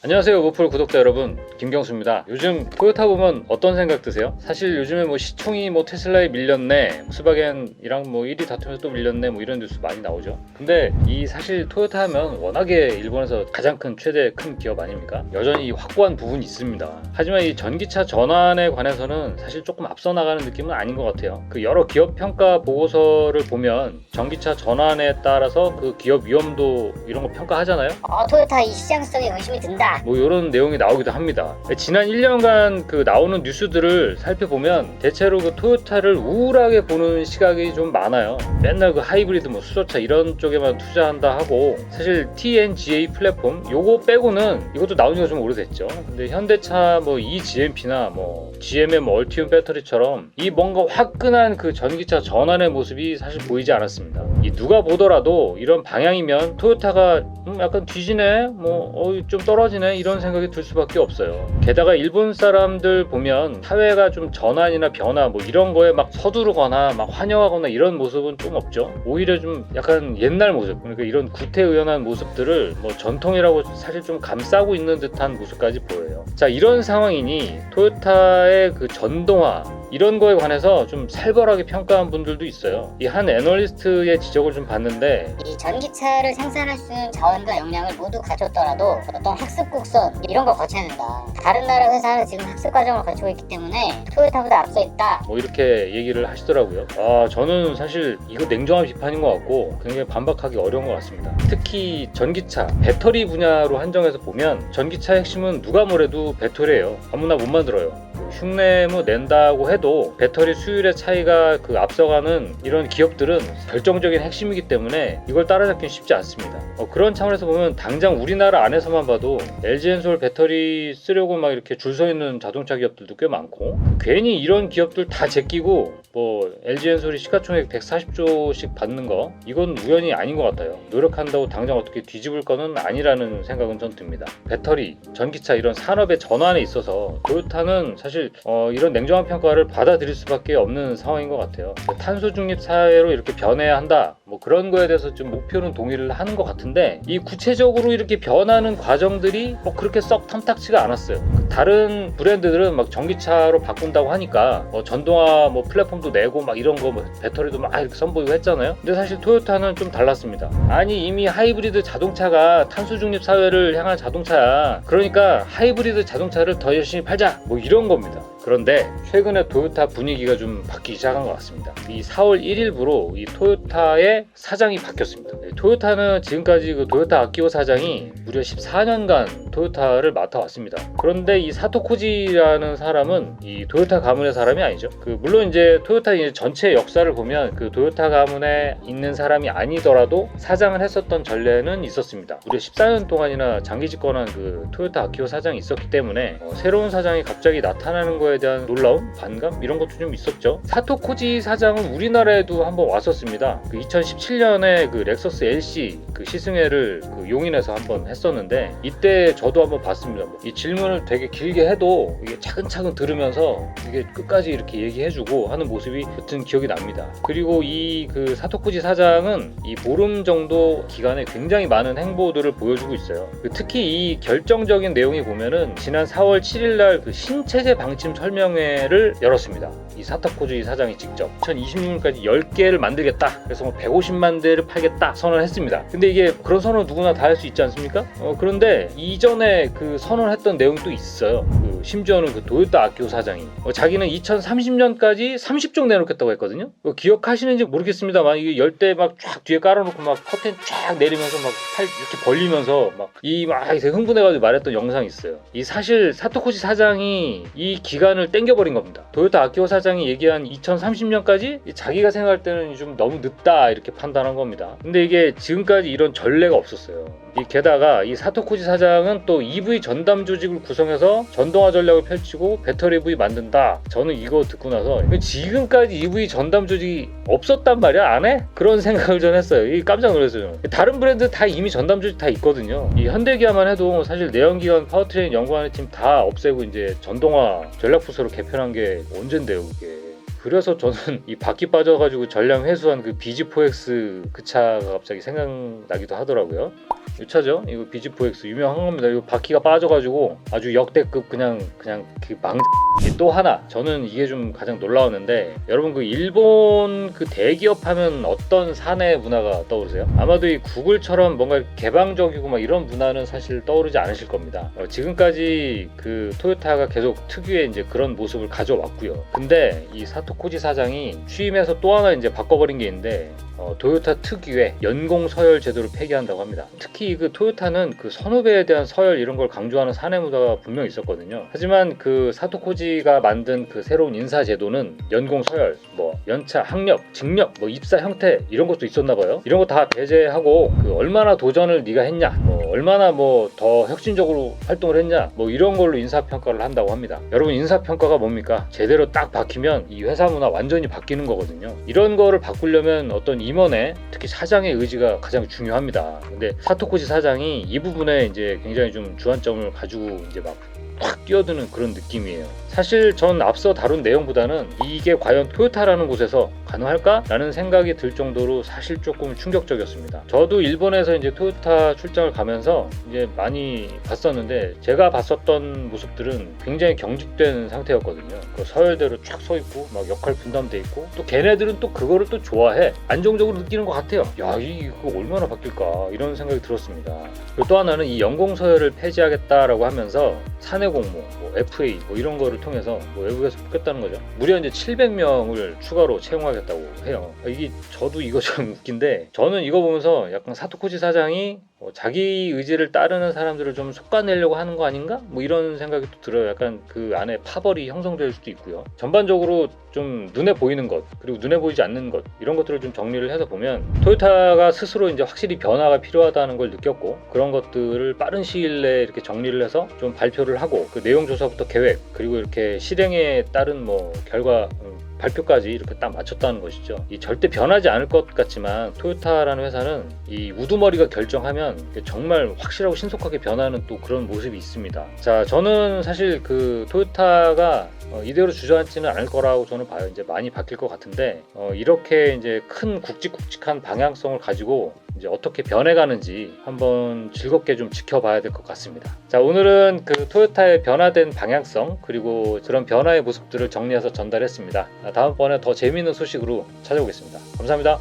안녕하세요, 모플 구독자 여러분, 김경수입니다. 요즘 토요타 보면 어떤 생각 드세요? 사실 요즘에 시총이 테슬라에 밀렸네, 스바겐이랑 1위 다투면서 또 밀렸네, 이런 뉴스 많이 나오죠. 근데 사실 토요타 하면 워낙에 일본에서 가장 최대 큰 기업 아닙니까? 여전히 확고한 부분이 있습니다. 하지만 이 전기차 전환에 관해서는 사실 조금 앞서 나가는 느낌은 아닌 것 같아요. 그 여러 기업 평가 보고서를 보면 전기차 전환에 따라서 그 기업 위험도 이런 거 평가하잖아요. 토요타 이 시장성에 의심이 든다. 이런 내용이 나오기도 합니다. 지난 1년간 나오는 뉴스들을 살펴보면 대체로 토요타를 우울하게 보는 시각이 좀 많아요. 맨날 하이브리드 수소차 이런 쪽에만 투자한다 하고, 사실 TNGA 플랫폼 요거 빼고는, 이것도 나온 지가 좀 오래됐죠. 근데 현대차 eGMP나 GM의 얼티움 배터리처럼 이 뭔가 화끈한 그 전기차 전환의 모습이 사실 보이지 않았습니다. 누가 보더라도 이런 방향이면 토요타가 약간 뒤지네, 좀 떨어지네, 이런 생각이 들 수밖에 없어요. 게다가 일본 사람들 보면 사회가 좀 전환이나 변화 이런 거에 서두르거나 환영하거나 이런 모습은 좀 없죠. 오히려 좀 약간 옛날 모습, 그러니까 이런 구태의연한 모습들을 전통이라고 사실 좀 감싸고 있는 듯한 모습까지 보여요. 자, 이런 상황이니 토요타의 그 전동화 이런 거에 관해서 좀 살벌하게 평가한 분들도 있어요. 이 한 애널리스트의 지적을 좀 봤는데, 이 전기차를 생산할 수 있는 자원과 역량을 모두 갖췄더라도 어떤 학습 곡선 이런 걸 거쳐야 된다. 다른 나라 회사는 지금 학습 과정을 거치고 있기 때문에 토요타보다 앞서 있다. 이렇게 얘기를 하시더라고요. 저는 사실 이거 냉정한 비판인 것 같고 굉장히 반박하기 어려운 것 같습니다. 특히 전기차, 배터리 분야로 한정해서 보면 전기차의 핵심은 누가 뭐래도 배터리예요. 아무나 못 만들어요. 흉내 낸다고 해도 배터리 수율의 차이가 앞서가는 이런 기업들은 결정적인 핵심이기 때문에 이걸 따라잡기는 쉽지 않습니다. 그런 차원에서 보면 당장 우리나라 안에서만 봐도 LG엔솔 배터리 쓰려고 이렇게 줄 서 있는 자동차 기업들도 꽤 많고, 괜히 이런 기업들 다 제끼고 LG엔솔이 시가총액 140조씩 받는 거, 이건 우연이 아닌 것 같아요. 노력한다고 당장 어떻게 뒤집을 거는 아니라는 생각은 전 듭니다. 배터리, 전기차 이런 산업의 전환에 있어서 토요타는 사실 이런 냉정한 평가를 받아들일 수밖에 없는 상황인 것 같아요. 탄소 중립 사회로 이렇게 변해야 한다, 그런 거에 대해서 좀 목표는 동의를 하는 것 같은데, 이 구체적으로 이렇게 변하는 과정들이 그렇게 썩 탐탁치가 않았어요. 다른 브랜드들은 전기차로 바꾼다고 하니까 전동화 플랫폼도 내고 이런 거 배터리도 이렇게 선보이고 했잖아요. 근데 사실 토요타는 좀 달랐습니다. 아니, 이미 하이브리드 자동차가 탄소 중립 사회를 향한 자동차야. 그러니까 하이브리드 자동차를 더 열심히 팔자, 이런 겁니다. 그런데 최근에 토요타 분위기가 좀 바뀌기 시작한 것 같습니다. 이 4월 1일부로 이 토요타의 사장이 바뀌었습니다. 토요타는 지금까지 토요타 아키오 사장이 무려 14년간 토요타를 맡아왔습니다. 그런데 이 사토 코지라는 사람은 이 토요타 가문의 사람이 아니죠. 물론 이제 토요타 전체 역사를 보면 토요타 가문에 있는 사람이 아니더라도 사장을 했었던 전례는 있었습니다. 무려 14년 동안이나 장기 집권한 토요타 아키오 사장이 있었기 때문에 새로운 사장이 갑자기 나타나는 거에 대한 놀라움, 반감 이런 것도 좀 있었죠. 사토 코지 사장은 우리나라에도 한번 왔었습니다. 2017년에 렉서스 LC 시승회를 용인에서 한번 했었는데, 이때 저도 한번 봤습니다. 이 질문을 되게 길게 해도 이게 차근차근 들으면서 이게 끝까지 이렇게 얘기해주고 하는 모습이 여튼 기억이 납니다. 그리고 이 사토 코지 사장은 이 보름 정도 기간에 굉장히 많은 행보들을 보여주고 있어요. 특히 이 결정적인 내용이 보면은 지난 4월 7일날 신체제 방침 설명회를 열었습니다. 이 사토 코지 사장이 직접 2026년까지 10개를 만들겠다, 그래서 150만 대를 팔겠다 선언을 했습니다. 근데 이게 그런 선언을 누구나 다 할 수 있지 않습니까? 그런데 이전에 선언했던 내용도 있어요. 심지어는 토요타 아키오 사장이 자기는 2030년까지 30종 내놓겠다고 했거든요. 기억하시는지 모르겠습니다만, 이게 열대 쫙 뒤에 깔아놓고 커튼 쫙 내리면서 팔 이렇게 벌리면서 되게 흥분해가지고 말했던 영상이 있어요. 이 사실 사토 코지 사장이 이 기간을 땡겨버린 겁니다. 토요타 아키오 사장이 얘기한 2030년까지 자기가 생각할 때는 좀 너무 늦다, 이렇게 판단한 겁니다. 근데 이게 지금까지 이런 전례가 없었어요. 게다가 이 사토 코지 사장은 또 EV 전담 조직을 구성해서 전동화 전략을 펼치고 배터리 EV 만든다. 저는 이거 듣고 나서 지금까지 EV 전담 조직이 없었단 말이야, 안 해? 그런 생각을 전 했어요. 깜짝 놀랐어요. 다른 브랜드 다 이미 전담 조직 다 있거든요. 이 현대기아만 해도 사실 내연기관 파워트레인 연구하는 팀 다 없애고 이제 전동화 전략부서로 개편한 게 언젠데요, 그게. 그래서 저는 이 바퀴 빠져가지고 전량 회수한 그 BG4X 그 차가 갑자기 생각나기도 하더라고요. 이 차죠? 이거 BG4X 유명한 겁니다. 이거 바퀴가 빠져가지고 아주 역대급 그냥 그 망. 또 하나 저는 이게 좀 가장 놀라웠는데, 여러분 그 일본 그 대기업 하면 어떤 사내 문화가 떠오르세요? 아마도 이 구글처럼 뭔가 개방적이고 막 이런 문화는 사실 떠오르지 않으실 겁니다. 지금까지 그 토요타가 계속 특유의 이제 그런 모습을 가져왔고요. 근데 이 사토 코지 사장이 취임해서 또 하나 이제 바꿔버린 게 있는데, 토요타 특유의 연공 서열 제도를 폐기한다고 합니다. 특히 그 토요타는 그 선후배에 대한 서열 이런 걸 강조하는 사내 문화가 분명히 있었거든요. 하지만 그 사토 코지가 만든 그 새로운 인사 제도는 연공 서열, 뭐 연차, 학력, 직력, 뭐 입사 형태 이런 것도 있었나 봐요. 이런 거 다 배제하고 그 얼마나 도전을 네가 했냐, 뭐 얼마나 뭐 더 혁신적으로 활동을 했냐, 뭐 이런 걸로 인사 평가를 한다고 합니다. 여러분 인사 평가가 뭡니까? 제대로 딱 박히면 이 회사 문화 완전히 바뀌는 거거든요. 이런 거를 바꾸려면 어떤 임원의, 특히 사장의 의지가 가장 중요합니다. 근데 사토코지 사장이 이 부분에 이제 굉장히 좀 주안점을 가지고 이제 막 확 뛰어드는 그런 느낌이에요. 사실 전 앞서 다룬 내용보다는 이게 과연 토요타라는 곳에서 가능할까? 라는 생각이 들 정도로 사실 조금 충격적이었습니다. 저도 일본에서 이제 토요타 출장을 가면서 이제 많이 봤었는데, 제가 봤었던 모습들은 굉장히 경직된 상태였거든요. 그 서열대로 쫙 서 있고 막 역할 분담돼 있고, 또 걔네들은 또 그거를 또 좋아해. 안정적으로 느끼는 것 같아요. 야, 이거 얼마나 바뀔까 이런 생각이 들었습니다. 그리고 또 하나는 이 연공 서열을 폐지하겠다라고 하면서 사내 공모, 뭐 FA 뭐 이런 거를 통해서 뭐 외국에서 뽑겠다는 거죠. 무려 이제 700명을 추가로 채용하겠다고 해요. 이게 저도 이거 좀 웃긴데, 저는 이거 보면서 약간 사토코지 사장이 자기 의지를 따르는 사람들을 좀 솎아내려고 하는 거 아닌가? 뭐 이런 생각이 또 들어요. 약간 그 안에 파벌이 형성될 수도 있고요. 전반적으로 좀 눈에 보이는 것, 그리고 눈에 보이지 않는 것, 이런 것들을 좀 정리를 해서 보면 토요타가 스스로 이제 확실히 변화가 필요하다는 걸 느꼈고, 그런 것들을 빠른 시일 내에 이렇게 정리를 해서 좀 발표를 하고, 그 내용 조사부터 계획, 그리고 이렇게 실행에 따른 뭐 결과 발표까지 이렇게 딱 맞췄다는 것이죠. 이 절대 변하지 않을 것 같지만 토요타라는 회사는 이 우두머리가 결정하면 정말 확실하고 신속하게 변하는 또 그런 모습이 있습니다. 자, 저는 사실 그 토요타가 이대로 주저앉지는 않을 거라고 저는 봐요. 이제 많이 바뀔 것 같은데, 이렇게 이제 큰 굵직굵직한 방향성을 가지고 이제 어떻게 변해가는지 한번 즐겁게 좀 지켜봐야 될 것 같습니다. 자, 오늘은 그 토요타의 변화된 방향성, 그리고 그런 변화의 모습들을 정리해서 전달했습니다. 다음번에 더 재미있는 소식으로 찾아오겠습니다. 감사합니다.